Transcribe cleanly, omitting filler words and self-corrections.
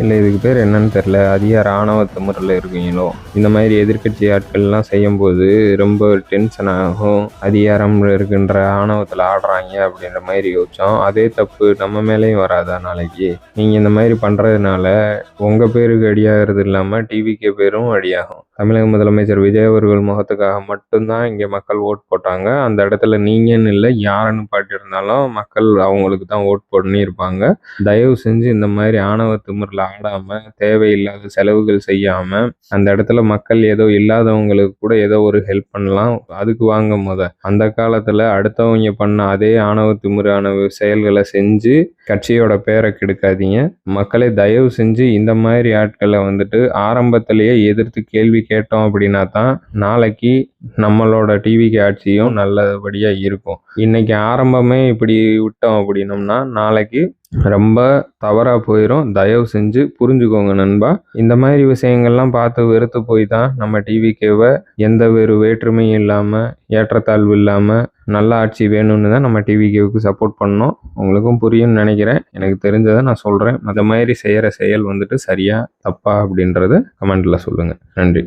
இல்ல இதுக்கு பேர் என்னன்னு தெரியல. அதிகார ஆணவ திமிர்ல இருக்கீங்களோ? இந்த மாதிரி எதிர்க்கட்சி ஆட்கள்லாம் செய்யும்போது ரொம்ப டென்ஷன் ஆகும். அதிகாரம்ல இருக்கின்ற ஆணவத்துல ஆடுறாங்க அப்படின்ற மாதிரி யோசிச்சோம். அதே தப்பு நம்ம மேலேயும் வராதா நாளைக்கு? நீங்க இந்த மாதிரி பண்றதுனால உங்க பேருக்கு அடியாகிறது இல்லாம டிவிக்கு பேரும் அடியாகும். தமிழக முதலமைச்சர் விஜய் அவர்கள் முகத்துக்காக மட்டும்தான் இங்க மக்கள் ஓட் போட்டாங்க. அந்த இடத்துல நீங்கன்னு இல்லை, யாருன்னு பாட்டிருந்தாலும் மக்கள் அவங்களுக்கு தான் ஓட் பண்ணியிருப்பாங்க. தயவு செஞ்சு இந்த மாதிரி ஆணவ திமிர்ல ஆடாம, தேவையில்லாத செலவுகள் செய்யாம, அந்த இடத்துல மக்கள் ஏதோ இல்லாதவங்களுக்கு கூட ஏதோ ஒரு ஹெல்ப் பண்ணலாம். அதுக்கு வாங்க அந்த காலத்துல அடுத்தவங்க பண்ண அதே ஆணவ திமிரான செயல்களை செஞ்சு கட்சியோட பேரை கெடுக்காதீங்க. மக்களே தயவு செஞ்சு இந்த மாதிரி ஆட்களை வந்துட்டு ஆரம்பத்திலேயே எதிர்த்து கேள்வி கேட்டோம் அப்படின்னா தான் நாளைக்கு நம்மளோட டிவிக்கு ஆட்சியும் நல்லபடியா இருக்கும். இன்னைக்கு ஆரம்பமே இப்படி விட்டோம் அப்படின்னோம்னா நாளைக்கு ரொம்ப தவறா போயிடும். தயவு செஞ்சு புரிஞ்சுக்கோங்க நண்பா. இந்த மாதிரி விஷயங்கள்லாம் பார்த்து வெறுத்து போய் தான் நம்ம டிவிக்கேவை எந்த ஒரு வேற்றுமையும் இல்லாம, ஏற்றத்தாழ்வு இல்லாம நல்ல ஆட்சி வேணும்னு தான் நம்ம டிவிகேவுக்கு சப்போர்ட் பண்ணோம். உங்களுக்கும் புரியும்னு நினைக்கிறேன். எனக்கு தெரிஞ்சதை நான் சொல்றேன். அந்த மாதிரி செய்யற செயல் வந்துட்டு சரியா தப்பா அப்படின்றத கமெண்ட்ல சொல்லுங்க. நன்றி.